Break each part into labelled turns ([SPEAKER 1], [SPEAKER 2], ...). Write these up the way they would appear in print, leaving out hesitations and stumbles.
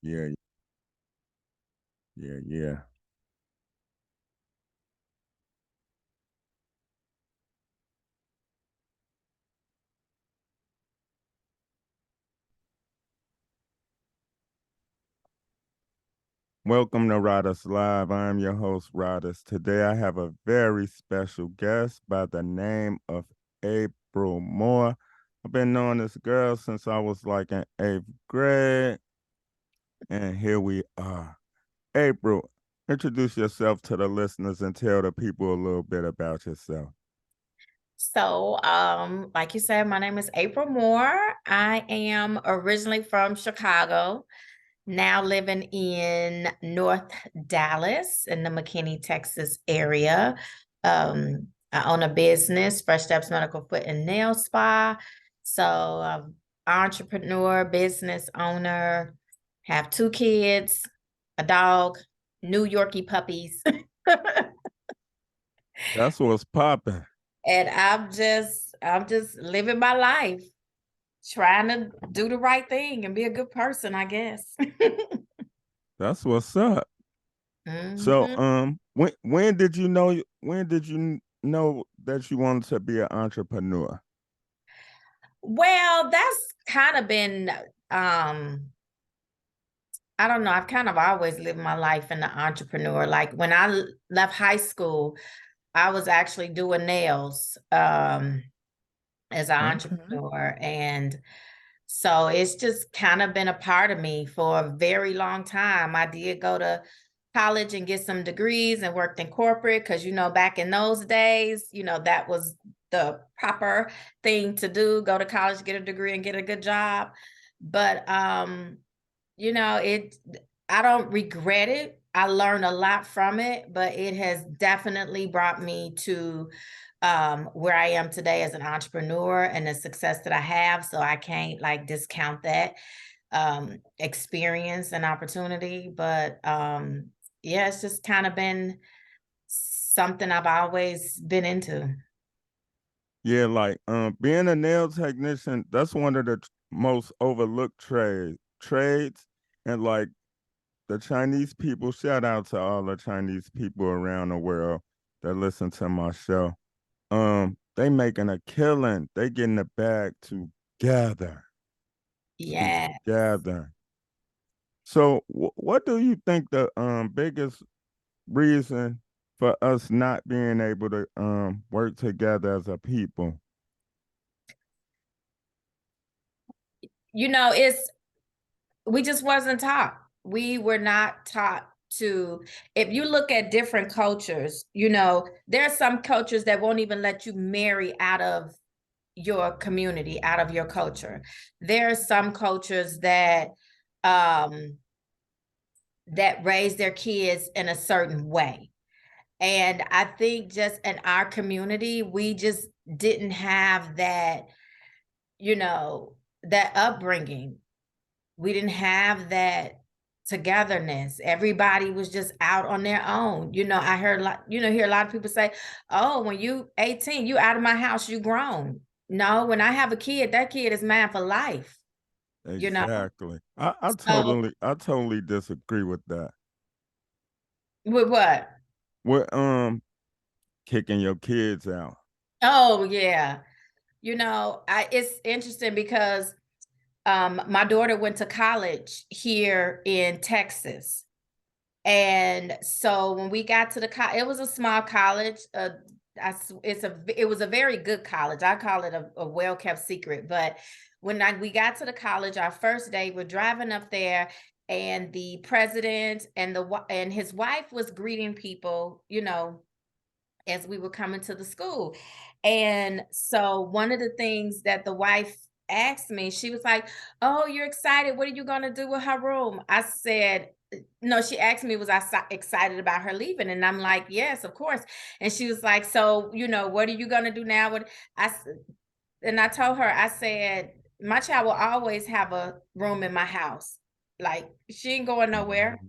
[SPEAKER 1] Yeah, yeah, yeah. Welcome to Rodus Live. I'm your host, Rodus. Today I have a very special guest by the name of Apryl Moore. I've been knowing this girl since I was like in eighth grade, and here we are. Apryl, introduce yourself to the listeners and tell the people a little bit about yourself.
[SPEAKER 2] So, like you said, my name is Apryl Moore. I am originally from Chicago, now living in North Dallas in the McKinney, Texas area. I own a business, FreshSteps Medical Foot and Nail Spa. So, entrepreneur, business owner, have 2 kids, a dog, New Yorkie puppies.
[SPEAKER 1] That's what's popping.
[SPEAKER 2] And I'm just living my life, trying to do the right thing and be a good person, I guess.
[SPEAKER 1] That's what's up. So,
[SPEAKER 2] Mhm.
[SPEAKER 1] when did you know that you wanted to be an entrepreneur?
[SPEAKER 2] Well, that's kind of been I don't know, I've kind of always lived my life in the entrepreneur. Like when I left high school, I was actually doing nails as an
[SPEAKER 1] Okay.
[SPEAKER 2] entrepreneur. And so it's just kind of been a part of me for a very long time. I did go to college and get some degrees and worked in corporate because, back in those days, that was the proper thing to do, go to college, get a degree and get a good job. But, it, I don't regret it. I learned a lot from it, but it has definitely brought me to where I am today as an entrepreneur and the success that I have. So I can't like discount that experience and opportunity. But yeah, it's just kind of been something I've always been into.
[SPEAKER 1] Yeah, like being a nail technician, that's one of the most overlooked trades. And like the Chinese people, shout out to all the Chinese people around the world that listen to my show. They making a killing. They getting the bag together.
[SPEAKER 2] Yeah.
[SPEAKER 1] Together. So what do you think the biggest reason for us not being able to work together as a people?
[SPEAKER 2] It's we just wasn't taught. We were not taught to, if you look at different cultures, there are some cultures that won't even let you marry out of your community, out of your culture. There are some cultures um that raise their kids in a certain way. And I think just in our community, we just didn't have you know, that upbringing. We didn't have that togetherness. Everybody was just out on their own. I heard hear a lot of people say, "Oh, when you 18, you out of my house, you grown." No, when I have a kid, that kid is mine for life, you know.
[SPEAKER 1] Exactly. I
[SPEAKER 2] So
[SPEAKER 1] totally disagree with that.
[SPEAKER 2] with what?
[SPEAKER 1] With kicking your kids out.
[SPEAKER 2] Oh yeah. It's interesting because my daughter went to college here in Texas. And so when we got to it was a small college. It was a very good college. I call it a well-kept secret. But when we got to the college, our first day, we're driving up there, and the president and his wife was greeting people, as we were coming to the school. And so one of the things that the wife asked me, she was like, "Oh, you're excited. What are you going to do with her room?" I said, no, she asked me, was I excited about her leaving? And I'm like, yes, of course. And she was like, so, what are you going to do now? And I told her, I said, my child will always have a room in my house. Like she ain't going nowhere,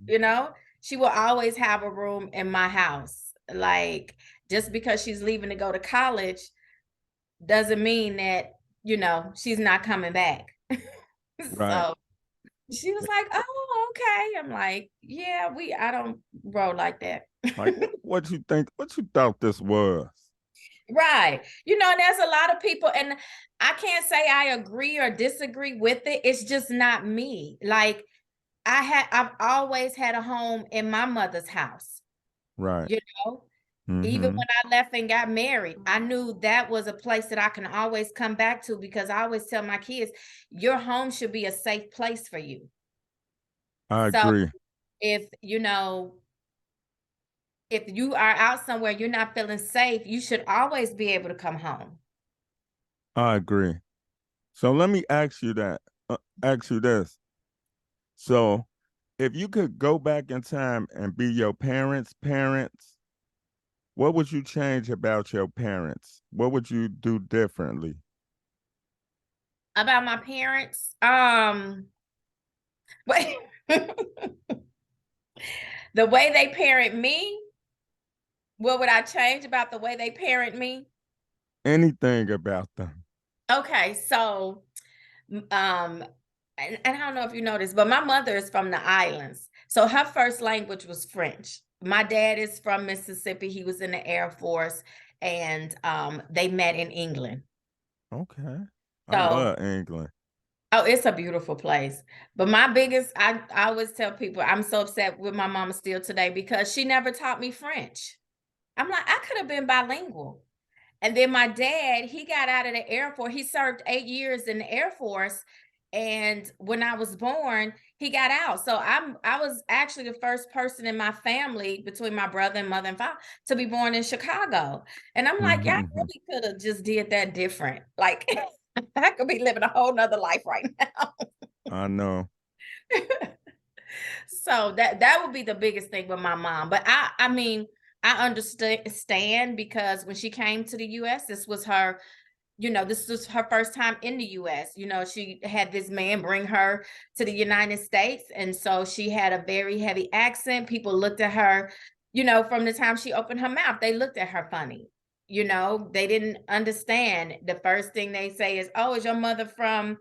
[SPEAKER 2] she will always have a room in my house. Like just because she's leaving to go to college doesn't mean that, she's not coming back.
[SPEAKER 1] Right.
[SPEAKER 2] So She was like, "Oh, okay." I'm like, "Yeah, I don't roll like that."
[SPEAKER 1] Like, what you think? What you thought this was?
[SPEAKER 2] Right. And there's a lot of people, and I can't say I agree or disagree with it. It's just not me. Like, I've always had a home in my mother's house,
[SPEAKER 1] Right.
[SPEAKER 2] you know. Even
[SPEAKER 1] Mm-hmm.
[SPEAKER 2] when I left and got married, I knew that was a place that I can always come back to, because I always tell my kids, your home should be a safe place for you.
[SPEAKER 1] I
[SPEAKER 2] So
[SPEAKER 1] agree.
[SPEAKER 2] if if you are out somewhere, you're not feeling safe, you should always be able to come home.
[SPEAKER 1] I agree. So let me ask you that. Ask you this. So, if you could go back in time and be your parents, what would you change about your parents? What would you do differently?
[SPEAKER 2] About my parents, wait, the way they parent me, what would I change about the way they parent me?
[SPEAKER 1] Anything about them?
[SPEAKER 2] Okay, so and I don't know if you noticed, but my mother is from the islands. So her first language was French. My dad is from Mississippi. He was in the Air Force, and they met in England.
[SPEAKER 1] Okay. I
[SPEAKER 2] So,
[SPEAKER 1] love England.
[SPEAKER 2] oh, it's a beautiful place. But my biggest, I always tell people, I'm so upset with my mama still today because she never taught me French. I'm like, I could have been bilingual. And then my dad, he got out of the Air Force. He served 8 years in the Air Force. And when I was born, he got out. So I was actually the first person in my family, between my brother and mother and father, to be born in Chicago. And I'm like, y'all
[SPEAKER 1] Mm-hmm.
[SPEAKER 2] really could have just did that different. Like, I could be living a whole nother life right now.
[SPEAKER 1] I know.
[SPEAKER 2] So that would be the biggest thing with my mom. But I mean, I understand, because when she came to the US, this was her first time in the US. She had this man bring her to the United States. And so she had a very heavy accent. People looked at her, from the time she opened her mouth, they looked at her funny. They didn't understand. The first thing they say is, "Oh, is your mother from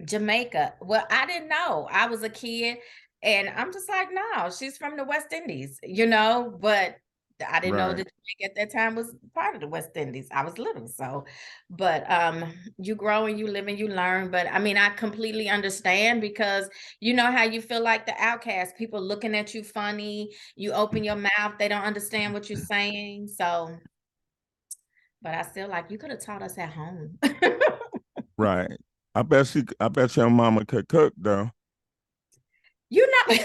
[SPEAKER 2] Jamaica?" Well, I didn't know. I was a kid, and I'm just like, "No, she's from the West Indies," but I didn't know
[SPEAKER 1] Right.
[SPEAKER 2] that Jamaica at that time was part of the West Indies. I was little, so, but you grow and you live and you learn. But I mean, I completely understand, because you know how you feel like the outcast, people looking at you funny, you open your mouth, they don't understand what you're saying. So, but I still like, you could have taught us at home.
[SPEAKER 1] Right. I bet your mama could cook though.
[SPEAKER 2] you know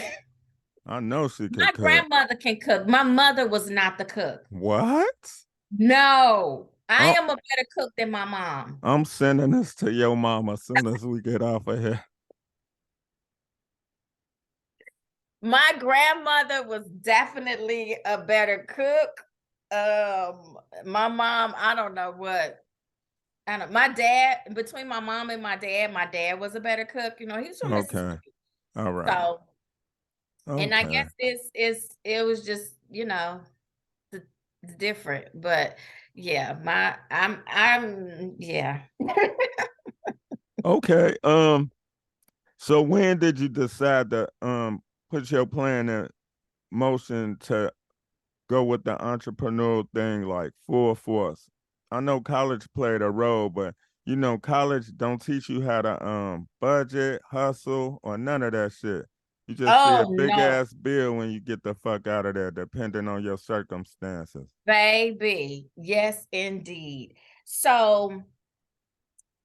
[SPEAKER 1] I know she
[SPEAKER 2] My
[SPEAKER 1] could cook.
[SPEAKER 2] grandmother can cook. My mother was not the cook.
[SPEAKER 1] What?
[SPEAKER 2] No, I
[SPEAKER 1] Oh,
[SPEAKER 2] am a better cook than my mom.
[SPEAKER 1] I'm sending this to your mama as soon as we get off of here.
[SPEAKER 2] My grandmother was definitely a better cook. My mom, I don't know what. I don't. My dad, between my dad was a better cook. He was from
[SPEAKER 1] Okay.
[SPEAKER 2] Mississippi,
[SPEAKER 1] All right.
[SPEAKER 2] so, and I
[SPEAKER 1] Okay.
[SPEAKER 2] guess it was just the, different. But yeah, I'm yeah.
[SPEAKER 1] Okay. So when did you decide to put your plan in motion to go with the entrepreneurial thing like full force? I know college played a role, but college don't teach you how to budget, hustle, or none of that shit. You just see a
[SPEAKER 2] Oh
[SPEAKER 1] big
[SPEAKER 2] no.
[SPEAKER 1] ass bill when you get the fuck out of there, depending on your circumstances.
[SPEAKER 2] Baby, yes, indeed. So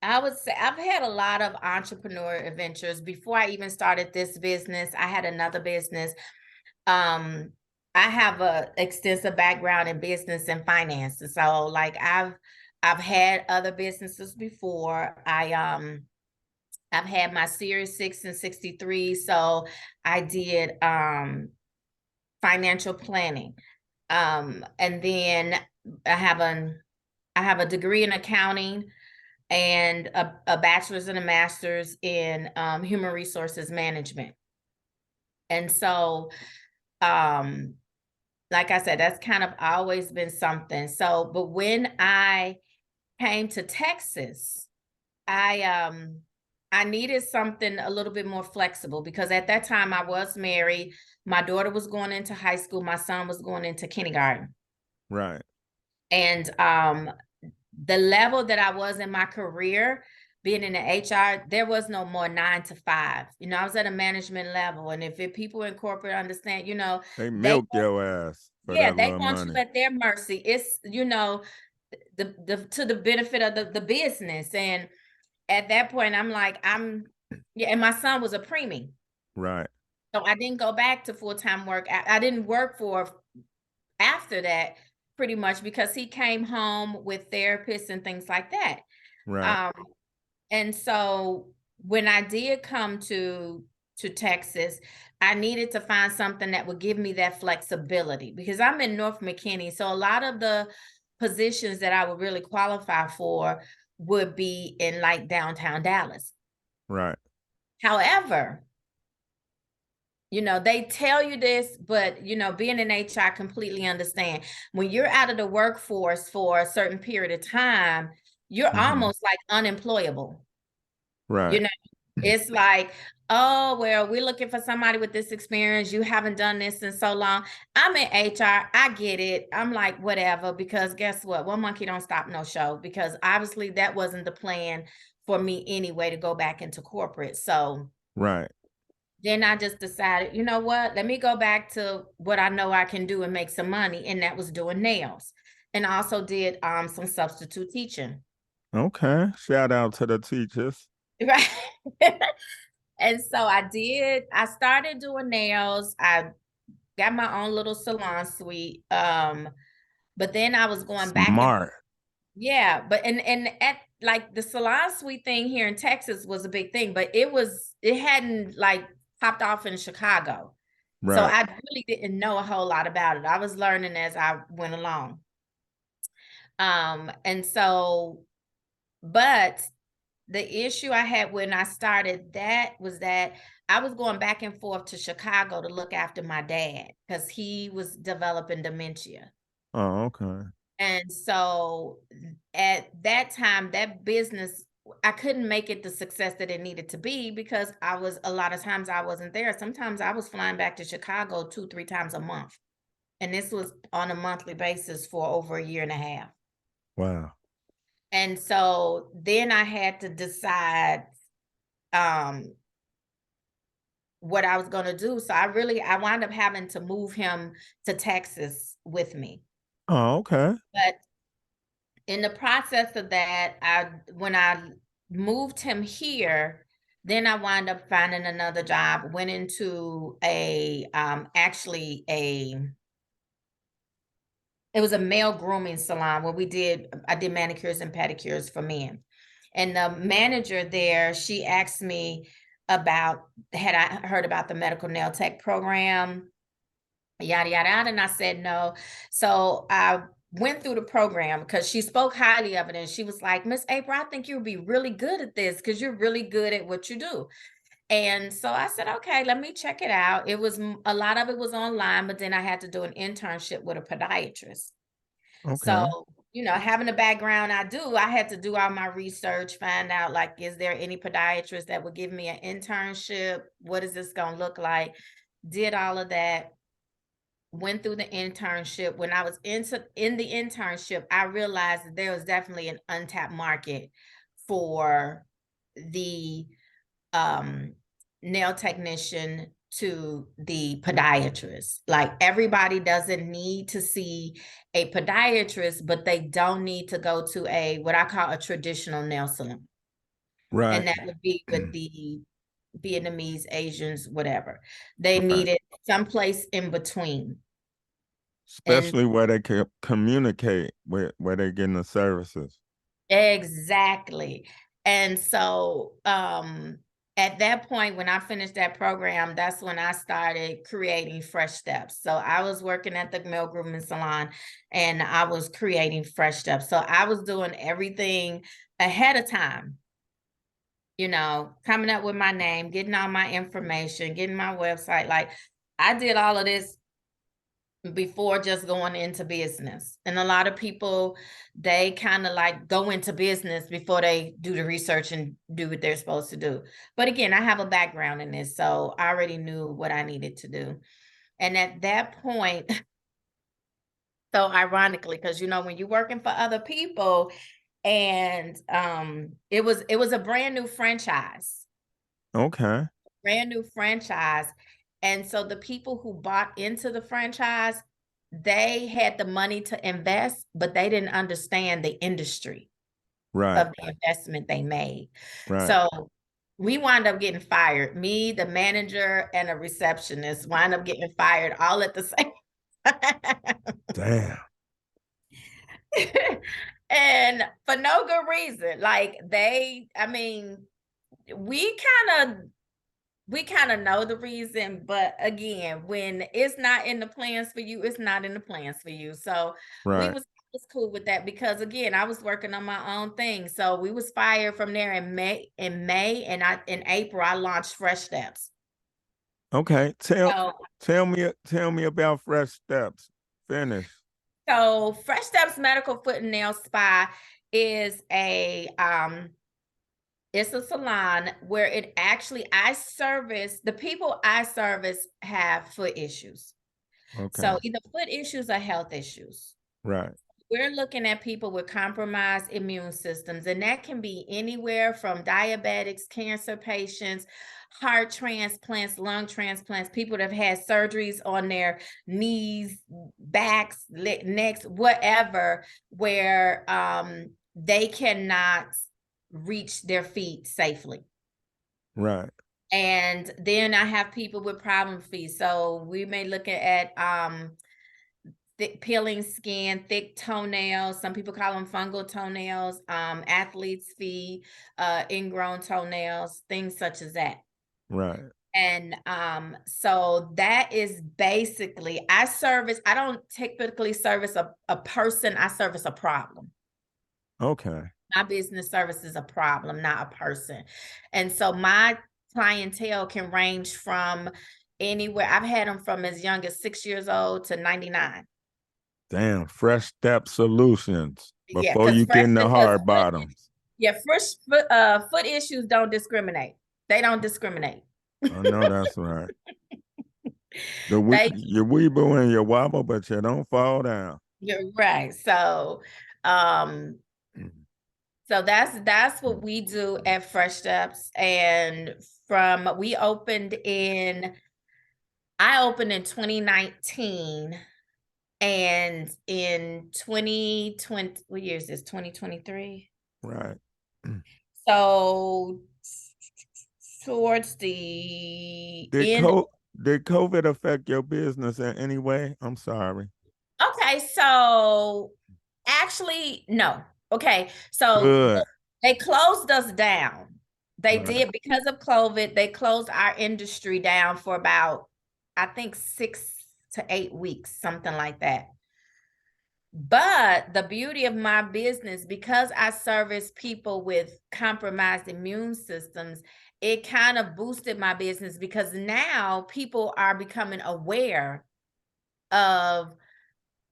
[SPEAKER 2] I would say I've had a lot of entrepreneur adventures before I even started this business. I had another business. Um, I have a extensive background in business and finance. So like I've had other businesses before. I've had my Series 6 and 63. So I did financial planning. And then I have an I have a degree in accounting and a bachelor's and a master's in human resources management. And so, um, like I said, that's kind of always been something. So, but when I came to Texas, I I needed something a little bit more flexible because at that time I was married. My daughter was going into high school. My son was going into kindergarten.
[SPEAKER 1] Right.
[SPEAKER 2] And the level that I was in my career, being in the HR, there was no more 9 to 5. I was at a management level. And if people in corporate understand,
[SPEAKER 1] They
[SPEAKER 2] they,
[SPEAKER 1] milk your ass for
[SPEAKER 2] yeah,
[SPEAKER 1] that
[SPEAKER 2] they
[SPEAKER 1] little
[SPEAKER 2] want you
[SPEAKER 1] money.
[SPEAKER 2] at their mercy. It's, the to the benefit of the business. And at that point, I'm like, yeah, and my son was a preemie.
[SPEAKER 1] Right.
[SPEAKER 2] So I didn't go back to full-time work. I didn't work for after that pretty much because he came home with therapists and things like that.
[SPEAKER 1] Right.
[SPEAKER 2] Um, and so when I did come to Texas, I needed to find something that would give me that flexibility because I'm in North McKinney. So a lot of the positions that I would really qualify for would be in like downtown Dallas.
[SPEAKER 1] Right.
[SPEAKER 2] However, they tell you this, but being in HR, completely understand when you're out of the workforce for a certain period of time, you're
[SPEAKER 1] Hmm.
[SPEAKER 2] almost like unemployable.
[SPEAKER 1] Right.
[SPEAKER 2] You know, it's like, oh, well, we're looking for somebody with this experience. You haven't done this in so long. I'm in HR. I get it. I'm like, whatever, because guess what? One monkey don't stop no show, because obviously that wasn't the plan for me anyway to go back into corporate. So
[SPEAKER 1] Right.
[SPEAKER 2] then I just decided, you know what? Let me go back to what I know I can do and make some money. And that was doing nails. And I also did some substitute teaching.
[SPEAKER 1] Okay. Shout out to the teachers.
[SPEAKER 2] Right. And so I started doing nails. I got my own little salon suite. But then I was going back and
[SPEAKER 1] Smart.
[SPEAKER 2] yeah, but and at like the salon suite thing here in Texas was a big thing, but it hadn't like popped off in Chicago. So
[SPEAKER 1] Right.
[SPEAKER 2] I really didn't know a whole lot about it. I was learning as I went along. And so, but the issue I had when I started that was that I was going back and forth to Chicago to look after my dad because he was developing dementia.
[SPEAKER 1] Oh, okay.
[SPEAKER 2] And so at that time, that business, I couldn't make it the success that it needed to be because a lot of times I wasn't there. Sometimes I was flying back to Chicago 2, 3 times a month. And this was on a monthly basis for over a year and a half.
[SPEAKER 1] Wow.
[SPEAKER 2] And so then I had to decide um what I was going to do. So I wound up having to move him to Texas with me.
[SPEAKER 1] Oh, okay.
[SPEAKER 2] But in the process of that, when I moved him here, then I wound up finding another job, went into actually it was a male grooming salon where I did manicures and pedicures for men. And the manager there, she asked me about, had I heard about the medical nail tech program, yada, yada, yada. And I said no. So I went through the program because she spoke highly of it. And she was like, Miss April, I think you'll be really good at this because you're really good at what you do. And so I said, okay, let me check it out. A lot of it was online, but then I had to do an internship with a podiatrist. So,
[SPEAKER 1] Okay.
[SPEAKER 2] having a background I had to do all my research, find out like, is there any podiatrist that would give me an internship? What is this going to look like? Did all of that, went through the internship. When I was in the internship, I realized that there was definitely an untapped market for the um, nail technician to the podiatrist. Like everybody doesn't need to see a podiatrist, but they don't need to go to what I call a traditional nail salon. And
[SPEAKER 1] Right.
[SPEAKER 2] that would be with the Vietnamese, Asians, whatever. They
[SPEAKER 1] Right.
[SPEAKER 2] needed someplace in between. And
[SPEAKER 1] Especially where they can communicate with where they're getting the services.
[SPEAKER 2] exactly. And so at that point, when I finished that program, that's when I started creating FreshSteps. So I was working at the male grooming salon and I was creating FreshSteps. So I was doing everything ahead of time, coming up with my name, getting all my information, getting my website. Like I did all of this before just going into business. And a lot of people, they kind of like go into business before they do the research and do what they're supposed to do. But again, I have a background in this, so I already knew what I needed to do. And at that point, so ironically, because when you're working for other people, and it was a brand new franchise,
[SPEAKER 1] Okay.
[SPEAKER 2] brand new franchise. And so the people who bought into the franchise, they had the money to invest, but they didn't understand the industry
[SPEAKER 1] Right.
[SPEAKER 2] of the investment they made.
[SPEAKER 1] Right.
[SPEAKER 2] So we wound up getting fired. Me, the manager, and a receptionist wound up getting fired all at the same time.
[SPEAKER 1] Damn.
[SPEAKER 2] And for no good reason. Like I mean, we kind of know the reason, but again, when it's not in the plans for you, it's not in the plans for you. So we
[SPEAKER 1] Right.
[SPEAKER 2] was cool with that, because again, I was working on my own thing. So we was fired from there in May, and in April I launched FreshSteps.
[SPEAKER 1] Okay.
[SPEAKER 2] So
[SPEAKER 1] Tell me about Fresh Steps. Finish.
[SPEAKER 2] FreshSteps Medical Foot and Nail Spa is it's a salon where I service the people I service have foot issues.
[SPEAKER 1] Okay.
[SPEAKER 2] So either foot issues or health issues.
[SPEAKER 1] Right.
[SPEAKER 2] We're looking at people with compromised immune systems, and that can be anywhere from diabetics, cancer patients, heart transplants, lung transplants, people that have had surgeries on their knees, backs, necks, whatever, where they cannot reach their feet safely.
[SPEAKER 1] Right.
[SPEAKER 2] And then I have people with problem feet. So we may look at thick peeling skin, thick toenails. Some people call them fungal toenails, athlete's feet, ingrown toenails, things such as that.
[SPEAKER 1] Right.
[SPEAKER 2] And so that is basically, I don't typically service a person, I service a problem.
[SPEAKER 1] Okay.
[SPEAKER 2] My business service is a problem, not a person. And so my clientele can range from anywhere. I've had them from as young as 6 years old to 99.
[SPEAKER 1] Damn. Fresh Step Solutions
[SPEAKER 2] Yeah,
[SPEAKER 1] before you get in the hard
[SPEAKER 2] foot,
[SPEAKER 1] bottoms.
[SPEAKER 2] yeah, foot issues don't discriminate. They don't discriminate.
[SPEAKER 1] I know that's right.
[SPEAKER 2] They
[SPEAKER 1] You weeble and you wobble, but you don't fall down.
[SPEAKER 2] You're right. Um, so that's what we do at Fresh Steps. And I opened in 2019, and in 2020, what year is this? 2023.
[SPEAKER 1] Right.
[SPEAKER 2] So towards the
[SPEAKER 1] Did
[SPEAKER 2] end.
[SPEAKER 1] COVID affect your business in any way? I'm sorry.
[SPEAKER 2] Okay, so actually, no. Okay, so
[SPEAKER 1] Good.
[SPEAKER 2] they closed us down. They
[SPEAKER 1] Right.
[SPEAKER 2] did, because of COVID. They closed our industry down for about, I think, 6 to 8 weeks, something like that. But the beauty of my business, because I service people with compromised immune systems, it kind of boosted my business, because now people are becoming aware of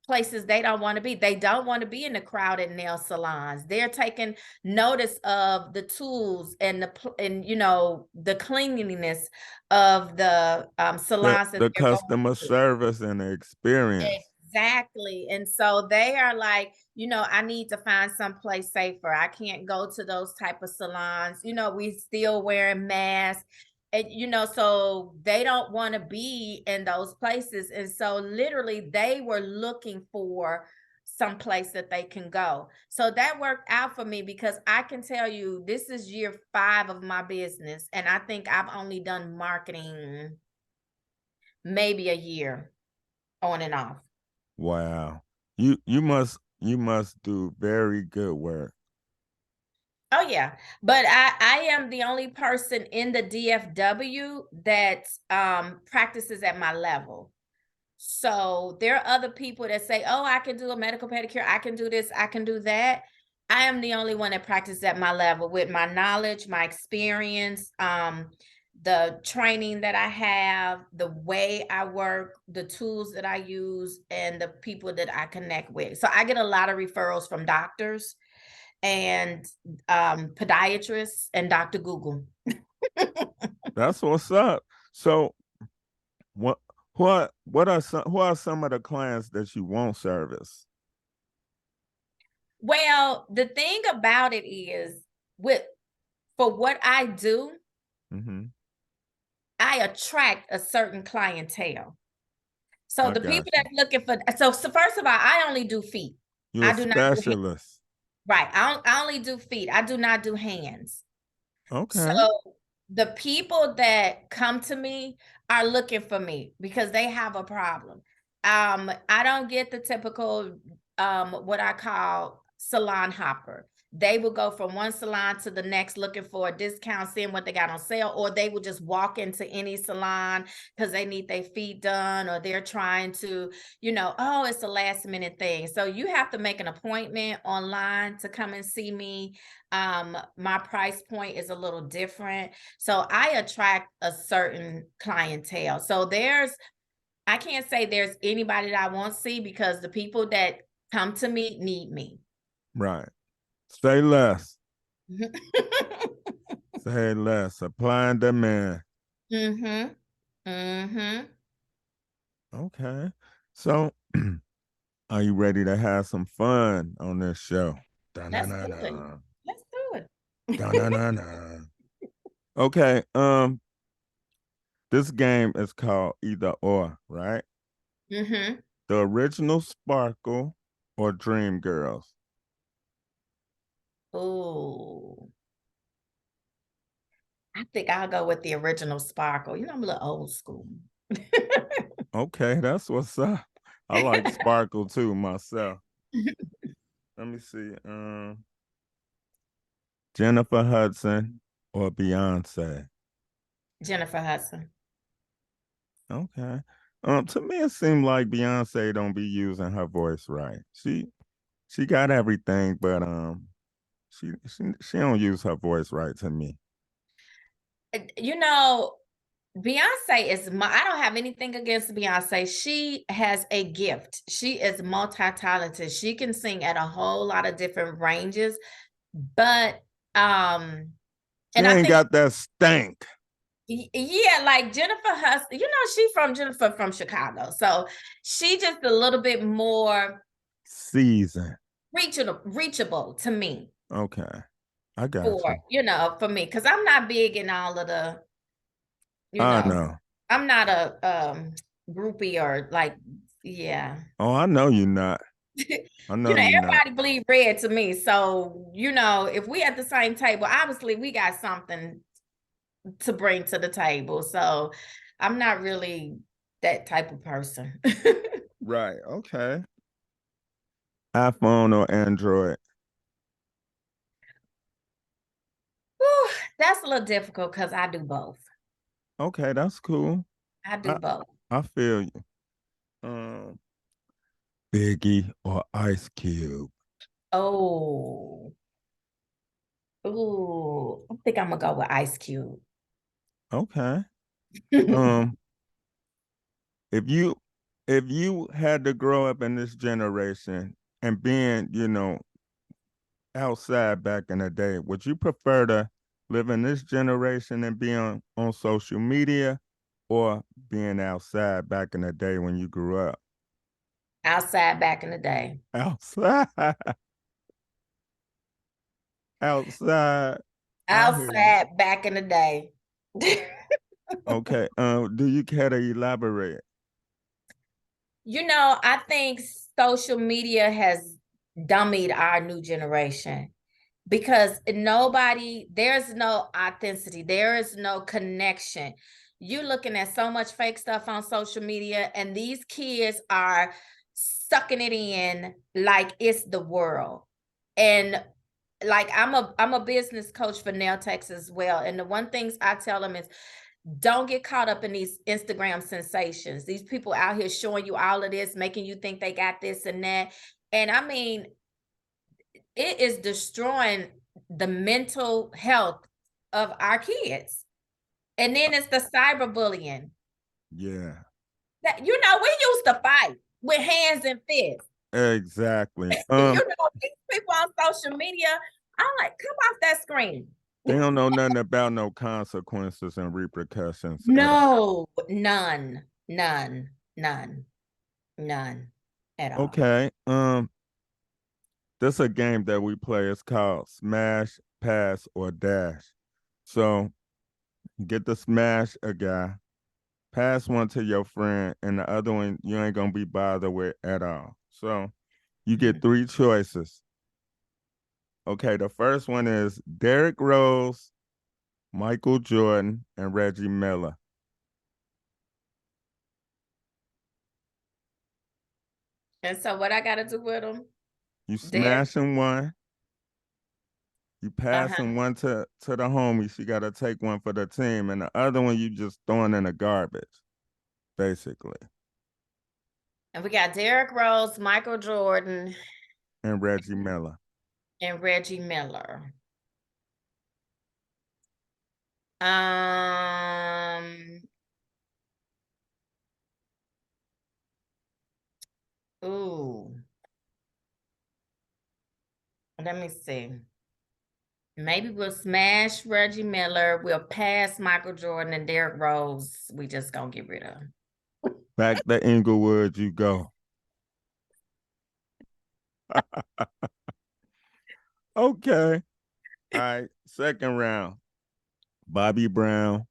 [SPEAKER 2] places they don't want to be. They don't want to be in the crowded nail salons. They're taking notice of the tools and the cleanliness of the salons that
[SPEAKER 1] The
[SPEAKER 2] they're going
[SPEAKER 1] customer
[SPEAKER 2] to.
[SPEAKER 1] service and the experience.
[SPEAKER 2] Exactly. And so they are like, I need to find someplace safer. I can't go to those type of salons. We still wearing masks. And so they don't want to be in those places. And so literally they were looking for some place that they can go. So that worked out for me, because I can tell you this is year 5 of my business. And I think I've only done marketing maybe a year on and off.
[SPEAKER 1] Wow. You must do very good work.
[SPEAKER 2] Oh yeah, but I am the only person in the DFW that practices at my level. So there are other people that say, "Oh, I can do a medical pedicure. I can do this. I can do that." I am the only one that practices at my level with my knowledge, my experience. the training that I have, the way I work, the tools that I use, and the people that I connect with. So I get a lot of referrals from doctors and podiatrists and Dr. Google.
[SPEAKER 1] That's what's up. So what who are some of the clients that you won't service?
[SPEAKER 2] Well, the thing about it is with for what I do,
[SPEAKER 1] Mm-hmm.
[SPEAKER 2] I attract a certain clientele. So
[SPEAKER 1] I
[SPEAKER 2] the people
[SPEAKER 1] got you.
[SPEAKER 2] that's looking for so first of all, I only do feet.
[SPEAKER 1] You're
[SPEAKER 2] I
[SPEAKER 1] a
[SPEAKER 2] do not do hands.
[SPEAKER 1] specialist.
[SPEAKER 2] Right. I only do feet. I do not do hands. So
[SPEAKER 1] Okay.
[SPEAKER 2] the people that come to me are looking for me because they have a problem. I don't get the typical what I call salon hopper. They will go from one salon to the next looking for a discount, seeing what they got on sale, or they will just walk into any salon because they need their feet done, or they're trying to, oh, it's a last minute thing. So you have to make an appointment online to come and see me. My price point is a little different, so I attract a certain clientele. So I can't say there's anybody that I won't see because the people that come to me need me.
[SPEAKER 1] Right. Say less. Say less. Supply and demand.
[SPEAKER 2] Mm-hmm. Mm-hmm.
[SPEAKER 1] Okay. So are you ready to have some fun on this show?
[SPEAKER 2] Let's do it.
[SPEAKER 1] Da-na-na-na.
[SPEAKER 2] Let's do it.
[SPEAKER 1] Da-na-na-na. Okay. This game is called either or, right?
[SPEAKER 2] Mm-hmm.
[SPEAKER 1] The original Sparkle or Dream Girls.
[SPEAKER 2] Oh, I think I'll go with the original Sparkle. I'm a little old school.
[SPEAKER 1] Okay, that's what's up. I like Sparkle too myself. Let me see. Jennifer Hudson or Beyonce.
[SPEAKER 2] Jennifer Hudson.
[SPEAKER 1] Okay. To me it seemed like Beyonce don't be using her voice right. She got everything, but she don't use her voice right to me.
[SPEAKER 2] You know, Beyonce I don't have anything against Beyonce. She has a gift. She is multi-talented. She can sing at a whole lot of different ranges, but
[SPEAKER 1] She
[SPEAKER 2] and I
[SPEAKER 1] ain't
[SPEAKER 2] think
[SPEAKER 1] got that stank.
[SPEAKER 2] yeah, like Jennifer Hudson, she's from Jennifer from Chicago. So she just a little bit more
[SPEAKER 1] Season.
[SPEAKER 2] reachable to me
[SPEAKER 1] Okay. I got you.
[SPEAKER 2] for me, because I'm not big in all of the, you
[SPEAKER 1] I
[SPEAKER 2] know,
[SPEAKER 1] know.
[SPEAKER 2] I'm not a groupie or like, yeah.
[SPEAKER 1] Oh, I know you're not. I know you're not.
[SPEAKER 2] Everybody bleed red to me. So, if we at the same table, obviously we got something to bring to the table. So I'm not really that type of person.
[SPEAKER 1] Right. Okay. iPhone or Android.
[SPEAKER 2] Whew, that's a little difficult because I do both.
[SPEAKER 1] Okay, that's cool.
[SPEAKER 2] I do
[SPEAKER 1] I
[SPEAKER 2] both.
[SPEAKER 1] I feel you. Um, Biggie or Ice Cube.
[SPEAKER 2] Oh, I think I'm gonna go with Ice Cube.
[SPEAKER 1] Okay. Um, if you if you had to grow up in this generation and being, outside back in the day, would you prefer to live in this generation and be on social media or being outside back in the day when you grew up?
[SPEAKER 2] Outside back in the day.
[SPEAKER 1] Outside. Outside. I hear you.
[SPEAKER 2] Outside back in the day.
[SPEAKER 1] Okay. Do you care to elaborate?
[SPEAKER 2] I think social media has dummied our new generation because there's no authenticity, there is no connection. You looking at so much fake stuff on social media, and these kids are sucking it in like it's the world. And like I'm a business coach for nail techs as well. And the one things I tell them is don't get caught up in these Instagram sensations. These people out here showing you all of this, making you think they got this and that. And I mean, it is destroying the mental health of our kids. And then it's the cyberbullying.
[SPEAKER 1] Yeah,
[SPEAKER 2] That we used to fight with hands and fists.
[SPEAKER 1] exactly.
[SPEAKER 2] These people on social media, I'm like, come off that screen.
[SPEAKER 1] They don't know nothing about no consequences and repercussions at all.
[SPEAKER 2] No, none, none, none, none at all.
[SPEAKER 1] Okay. This is a game that we play. It's called Smash, Pass, or Dash. So you get to smash a guy, pass one to your friend, and the other one you ain't gonna be bothered with at all. So you get three choices. Okay, the first one is Derrick Rose, Michael Jordan, and Reggie Miller.
[SPEAKER 2] And so what I got to do with them?
[SPEAKER 1] You
[SPEAKER 2] There.
[SPEAKER 1] smashing one, you
[SPEAKER 2] Uh-huh.
[SPEAKER 1] passing one to the homies. You gotta take one for the team, and the other one you just throwing in the garbage, basically.
[SPEAKER 2] And we got Derrick Rose, Michael Jordan,
[SPEAKER 1] And Reggie Miller.
[SPEAKER 2] and Reggie Miller. Um, ooh, let me see. Maybe we'll smash Reggie Miller. We'll pass Michael Jordan and Derrick Rose. We just gonna get rid of.
[SPEAKER 1] Back to Inglewood you go. Okay. All right. Second round. Bobby Brown,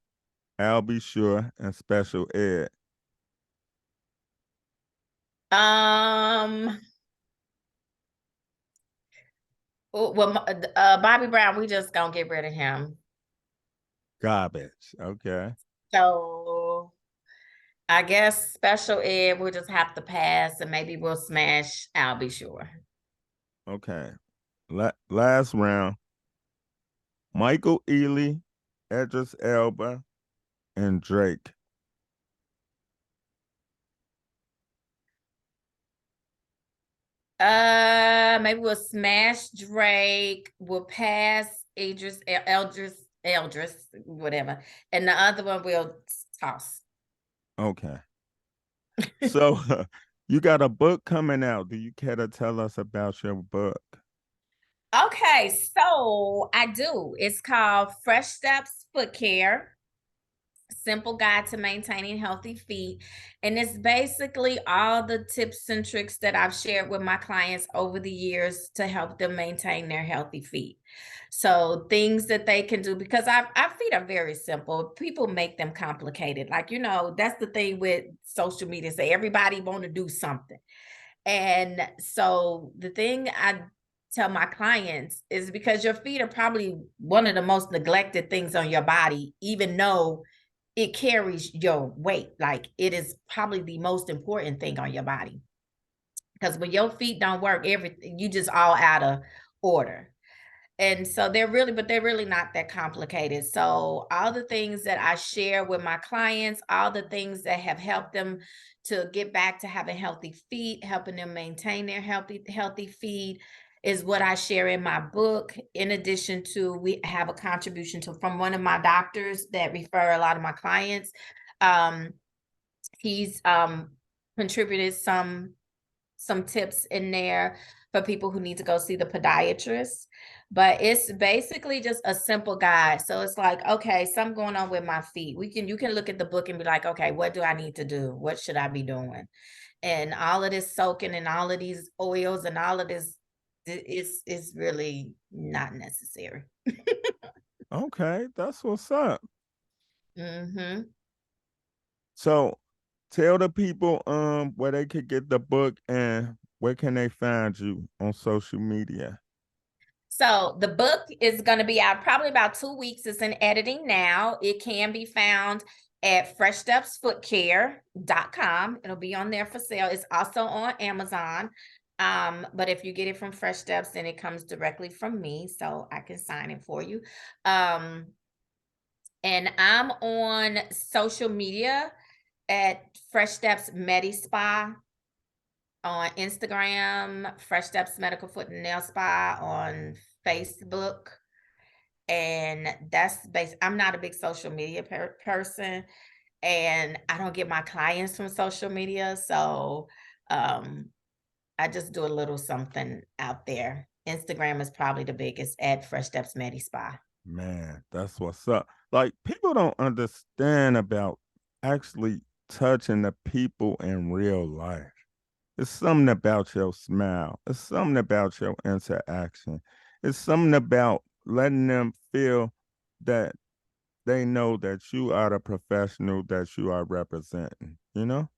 [SPEAKER 1] Al B. Sure, and Special Ed.
[SPEAKER 2] Um, well, Bobby Brown, we just gonna get rid of him.
[SPEAKER 1] Garbage. Okay.
[SPEAKER 2] So I guess special ed, we'll just have to pass and maybe we'll smash. I'll be sure.
[SPEAKER 1] Okay. Last round. Michael Ealy, Edris Elba, and Drake.
[SPEAKER 2] Maybe we'll smash Drake. We'll pass Eldris, whatever, and the other one we'll toss.
[SPEAKER 1] Okay. So you got a book coming out. Do you care to tell us about your book?
[SPEAKER 2] Okay, so I do. It's called FreshSteps FootCare. Simple guide to maintaining healthy feet. And it's basically all the tips and tricks that I've shared with my clients over the years to help them maintain their healthy feet. So things that they can do, because our feet are very simple. People make them complicated. Like, that's the thing with social media. Say everybody want to do something. And so the thing I tell my clients is, because your feet are probably one of the most neglected things on your body, even though it carries your weight. Like, it is probably the most important thing on your body. Because when your feet don't work, everything, you just all out of order. And so they're really not that complicated. So all the things that I share with my clients, all the things that have helped them to get back to having healthy feet, helping them maintain their healthy feet, is what I share in my book. In addition to, we have a contribution from one of my doctors that refer a lot of my clients. He's contributed some tips in there for people who need to go see the podiatrist. But it's basically just a simple guide. So it's like, okay, something going on with my feet. You can look at the book and be like, okay, what do I need to do? What should I be doing? And all of this soaking and all of these oils and all of this is really not necessary.
[SPEAKER 1] Okay, that's what's up.
[SPEAKER 2] Mm-hmm.
[SPEAKER 1] So tell the people where they could get the book and where can they find you on social media.
[SPEAKER 2] So the book is going to be out probably about 2 weeks. It's in editing now. It can be found at freshstepsfootcare.com. It'll be on there for sale. It's also on Amazon. But if you get it from Fresh Steps, then it comes directly from me, so I can sign it for you. And I'm on social media at Fresh Steps Medi Spa on Instagram, Fresh Steps Medical Foot and Nail Spa on Facebook. And that's I'm not a big social media person, and I don't get my clients from social media. So I just do a little something out there. Instagram is probably the biggest, at FreshSteps Medi Spa.
[SPEAKER 1] Man, that's what's up. Like, people don't understand about actually touching the people in real life. It's something about your smile. It's something about your interaction. It's something about letting them feel that they know that you are the professional that you are representing, you know?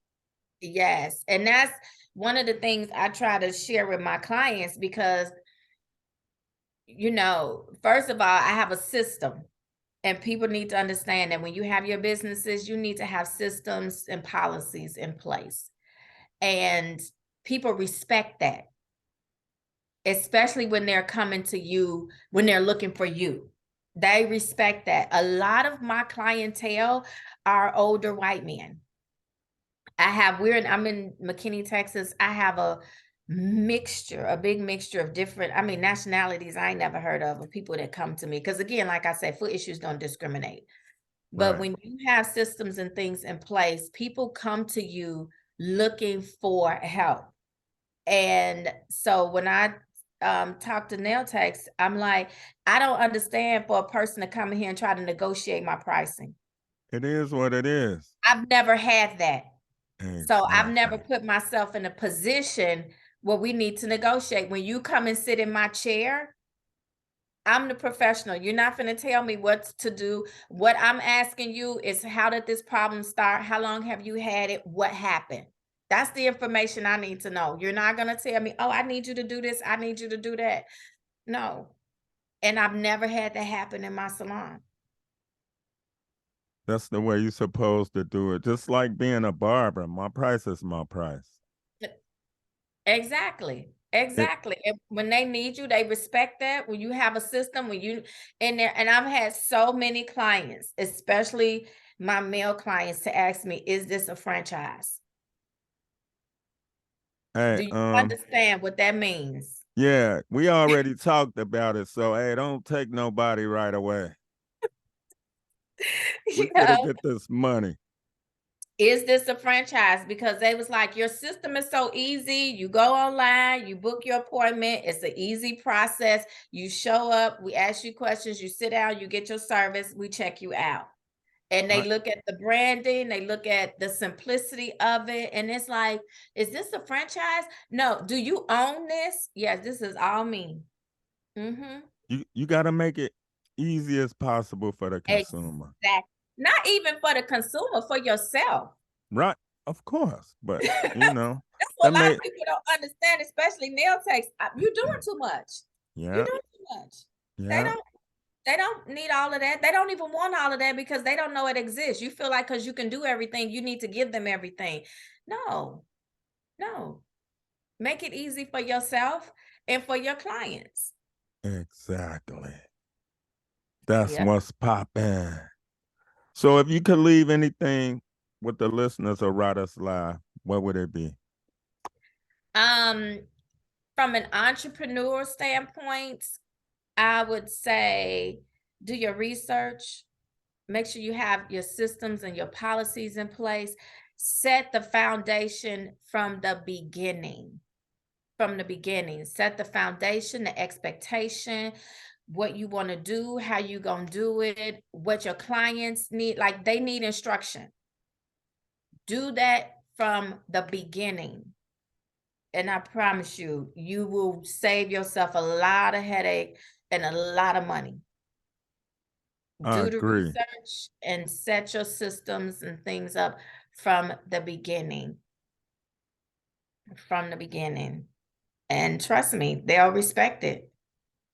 [SPEAKER 2] Yes. And that's one of the things I try to share with my clients because, first of all, I have a system, and people need to understand that when you have your businesses, you need to have systems and policies in place. And people respect that, especially when they're coming to you, when they're looking for you. They respect that. A lot of my clientele are older white men. I'm in McKinney, Texas. I have a big mixture of different, nationalities I ain't never heard of people that come to me. Because again, like I said, foot issues don't discriminate. But
[SPEAKER 1] Right.
[SPEAKER 2] when you have systems and things in place, people come to you looking for help. And so when I talk to nail techs, I'm like, I don't understand for a person to come in here and try to negotiate my pricing.
[SPEAKER 1] It is what it is.
[SPEAKER 2] I've never had that. So I've never
[SPEAKER 1] Exactly.
[SPEAKER 2] put myself in a position where we need to negotiate. When you come and sit in my chair, I'm the professional. You're not going to tell me what to do. What I'm asking you is, how did this problem start? How long have you had it? What happened? That's the information I need to know. You're not going to tell me, oh, I need you to do this. I need you to do that. No. And I've never had that happen in my salon.
[SPEAKER 1] That's the way you're supposed to do it. Just like being a barber. My price is my price.
[SPEAKER 2] Exactly.
[SPEAKER 1] It,
[SPEAKER 2] Exactly. And when they need you, they respect that. When you have a system, when you in there, and I've had so many clients, especially my male clients, to ask me, is this a franchise?
[SPEAKER 1] hey,
[SPEAKER 2] Do you understand what that means?
[SPEAKER 1] yeah, we already talked about it. So, hey, don't take nobody right away. We
[SPEAKER 2] You
[SPEAKER 1] finna
[SPEAKER 2] know,
[SPEAKER 1] get this money.
[SPEAKER 2] is this a franchise? Because they was like, your system is so easy. You go online, you book your appointment. It's an easy process. You show up, we ask you questions, you sit down, you get your service, we check you out. And they
[SPEAKER 1] I,
[SPEAKER 2] look at the branding, they look at the simplicity of it, and it's like, is this a franchise? No. Do you own this? Yes, this is all me. Mm-hmm.
[SPEAKER 1] you gotta make it easy as possible for the consumer.
[SPEAKER 2] Exactly. Not even for the consumer, for yourself.
[SPEAKER 1] Right. Of course. But you
[SPEAKER 2] That's
[SPEAKER 1] know,
[SPEAKER 2] what
[SPEAKER 1] that
[SPEAKER 2] a lot
[SPEAKER 1] may
[SPEAKER 2] of people don't understand, especially nail techs. You're doing too much. You're
[SPEAKER 1] yeah,
[SPEAKER 2] doing too much. They
[SPEAKER 1] yeah,
[SPEAKER 2] don't they don't need all of that. They don't even want all of that because they don't know it exists. You feel like because you can do everything, you need to give them everything. No, no. Make it easy for yourself and for your clients.
[SPEAKER 1] exactly. That's
[SPEAKER 2] Yeah.
[SPEAKER 1] what's popping. So if you could leave anything with the listeners of Riders Live, what would it be?
[SPEAKER 2] Um, from an entrepreneur standpoint, I would say do your research. Make sure you have your systems and your policies in place. Set the foundation from the beginning. From the beginning, set the foundation, the expectation, what you want to do, how you going to do it, what your clients need. Like, they need instruction. Do that from the beginning. And I promise you, you will save yourself a lot of headache and a lot of money.
[SPEAKER 1] I
[SPEAKER 2] Do the
[SPEAKER 1] agree.
[SPEAKER 2] research and set your systems and things up from the beginning. From the beginning. And trust me, they'll respect it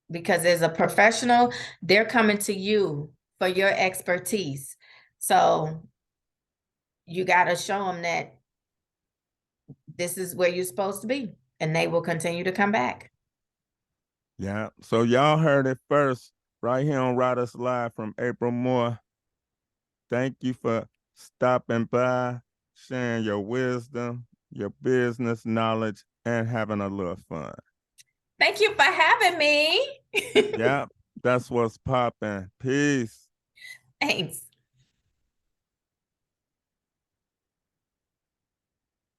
[SPEAKER 2] because as a professional, they're coming to you for your expertise. So you got to show them that this is where you're supposed to be, and they will continue to come back.
[SPEAKER 1] Yeah. So y'all heard it first right here on Riders Live from Apryl Moore. Thank you for stopping by, sharing your wisdom, your business knowledge, and having a little fun.
[SPEAKER 2] Thank you for having me.
[SPEAKER 1] Yeah. That's what's popping. Peace.
[SPEAKER 2] Thanks.